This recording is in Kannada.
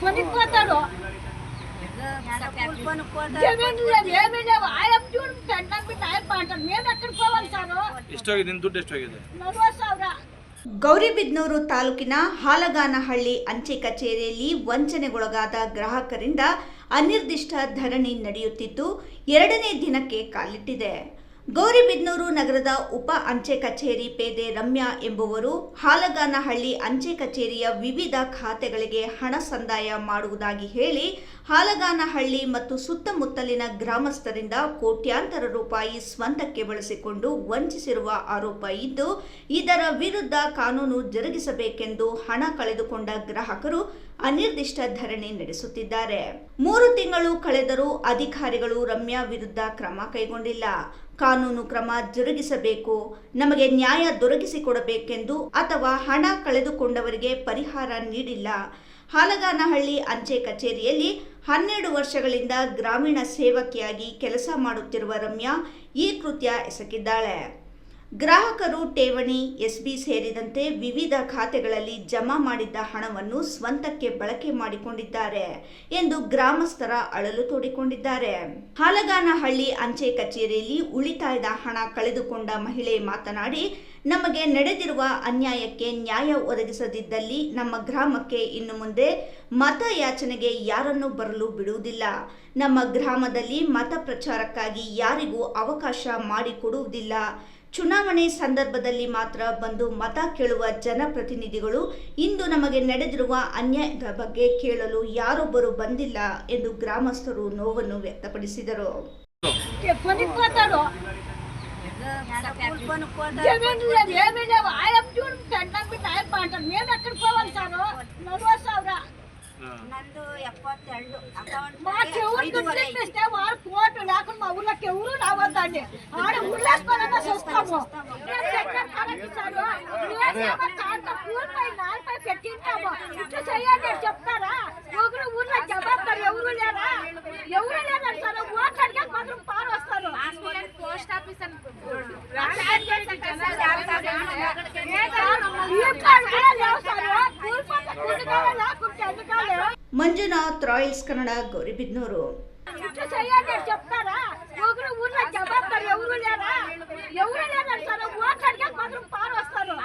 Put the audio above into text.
కొనుక్కోతాడు జమీన్ లేదు ఏమీ లేవు ఆయన చూడు పెండం బిడ్డ ఆయన పాంటారు మేము ఎక్కడికి పోవాలి సార్ ಎಷ್ಟಾಗಿದೆ ನಿನ್ನ ದುಡ್ಡು ಎಷ್ಟಾಗಿದೆ 40,000 ಗೌರಿಬಿದನೂರು ತಾಲೂಕಿನ ಹಾಲಗಾನಹಳ್ಳಿ ಅಂಚೆ ಕಚೇರಿಯಲ್ಲಿ ವಂಚನೆಗೊಳಗಾದ ಗ್ರಾಹಕರಿಂದ ಅನಿರ್ದಿಷ್ಟ ಧರಣಿ ನಡೆಯುತ್ತಿದ್ದು 2ನೇ ದಿನಕ್ಕೆ ಕಾಲಿಟ್ಟಿದೆ. ಗೌರಿಬಿದನೂರು ನಗರದ ಉಪ ಅಂಚೆ ಕಚೇರಿ ಪೇದೆ ರಮ್ಯಾ ಎಂಬುವರು ಹಾಲಗಾನಹಳ್ಳಿ ಅಂಚೆ ಕಚೇರಿಯ ವಿವಿಧ ಖಾತೆಗಳಿಗೆ ಹಣ ಸಂದಾಯ ಮಾಡುವುದಾಗಿ ಹೇಳಿ ಹಾಲಗಾನಹಳ್ಳಿ ಮತ್ತು ಸುತ್ತಮುತ್ತಲಿನ ಗ್ರಾಮಸ್ಥರಿಂದ ಕೋಟ್ಯಾಂತರ ರೂಪಾಯಿ ಸ್ವಂತಕ್ಕೆ ಬಳಸಿಕೊಂಡು ವಂಚಿಸಿರುವ ಆರೋಪ ಇದ್ದು, ಇದರ ವಿರುದ್ಧ ಕಾನೂನು ಜರುಗಿಸಬೇಕೆಂದು ಹಣ ಕಳೆದುಕೊಂಡ ಗ್ರಾಹಕರು ಅನಿರ್ದಿಷ್ಟ ಧರಣಿ ನಡೆಸುತ್ತಿದ್ದಾರೆ. 3 ತಿಂಗಳು ಕಳೆದರೂ ಅಧಿಕಾರಿಗಳು ರಮ್ಯಾ ವಿರುದ್ಧ ಕ್ರಮ ಕೈಗೊಂಡಿಲ್ಲ. ಕಾನೂನು ಕ್ರಮ ಜರುಗಿಸಬೇಕು, ನಮಗೆ ನ್ಯಾಯ ದೊರಕಿಸಿಕೊಡಬೇಕೆಂದು ಅಥವಾ ಹಣ ಕಳೆದುಕೊಂಡವರಿಗೆ ಪರಿಹಾರ ನೀಡಿಲ್ಲ. ಹಾಲಗಾನಹಳ್ಳಿ ಅಂಚೆ ಕಚೇರಿಯಲ್ಲಿ 12 ವರ್ಷಗಳಿಂದ ಗ್ರಾಮೀಣ ಸೇವಕಿಯಾಗಿ ಕೆಲಸ ಮಾಡುತ್ತಿರುವ ರಮ್ಯಾ ಈ ಕೃತ್ಯ ಎಸಗಿದ್ದಾಳೆ. ಗ್ರಾಹಕರು ಠೇವಣಿ, ಎಸ್ಬಿ ಸೇರಿದಂತೆ ವಿವಿಧ ಖಾತೆಗಳಲ್ಲಿ ಜಮಾ ಮಾಡಿದ್ದ ಹಣವನ್ನು ಸ್ವಂತಕ್ಕೆ ಬಳಕೆ ಮಾಡಿಕೊಂಡಿದ್ದಾರೆ ಎಂದು ಗ್ರಾಮಸ್ಥರ ಅಳಲು ತೋಡಿಕೊಂಡಿದ್ದಾರೆ. ಹಾಲಗಾನಹಳ್ಳಿ ಅಂಚೆ ಕಚೇರಿಯಲ್ಲಿ ಉಳಿತಾಯದ ಹಣ ಕಳೆದುಕೊಂಡ ಮಹಿಳೆ ಮಾತನಾಡಿ, ನಮಗೆ ನಡೆದಿರುವ ಅನ್ಯಾಯಕ್ಕೆ ನ್ಯಾಯ ಒದಗಿಸದಿದ್ದಲ್ಲಿ ನಮ್ಮ ಗ್ರಾಮಕ್ಕೆ ಇನ್ನು ಮುಂದೆ ಮತ ಯಾಚನೆಗೆ ಯಾರನ್ನೂ ಬರಲು ಬಿಡುವುದಿಲ್ಲ. ನಮ್ಮ ಗ್ರಾಮದಲ್ಲಿ ಮತ ಪ್ರಚಾರಕ್ಕಾಗಿ ಯಾರಿಗೂ ಅವಕಾಶ ಮಾಡಿಕೊಡುವುದಿಲ್ಲ. ಚುನಾವಣೆ ಸಂದರ್ಭದಲ್ಲಿ ಮಾತ್ರ ಬಂದು ಮತ ಕೇಳುವ ಜನಪ್ರತಿನಿಧಿಗಳು ಇಂದು ನಮಗೆ ನಡೆದಿರುವ ಅನ್ಯಾಯದ ಬಗ್ಗೆ ಕೇಳಲು ಯಾರೊಬ್ಬರು ಬಂದಿಲ್ಲ ಎಂದು ಗ್ರಾಮಸ್ಥರು ನೋವನ್ನು ವ್ಯಕ್ತಪಡಿಸಿದರು. జమీన్ లేదు ఏమీ లేవు ఆయన చూడు పెండం బిడ్డ ఆయన పాంటారు మేము ఎక్కడికి పోవాలి సార్ 40,000 ನಂದು 72 ಅಕೌಂಟ್ మాకు ఎవరు దుడ్డు ఇస్తే వాళ్ళు కోర్టు లేకుండా మా ఊళ్ళకి ఎవరు రావద్దండి ఆడ ఊళ్ళేసుకోవాలన్నా చూస్తాము కూలిపై పెట్టింటాము ఇట్లా చేయండి చెప్తారా ఎవరు ఊళ్ళో జవాబారు ఎవరు లేరా సార్ ఓట్లడిగా మాత్రం పారు వస్తారు post office Manjunath, Royals Kannada, Gauribidanur. చెప్తారా ఎవరు ఊళ్ళో జవాబారు ఎవరు లేరా సార్ ఓట్లడిగా మాత్రం పారు వస్తారు.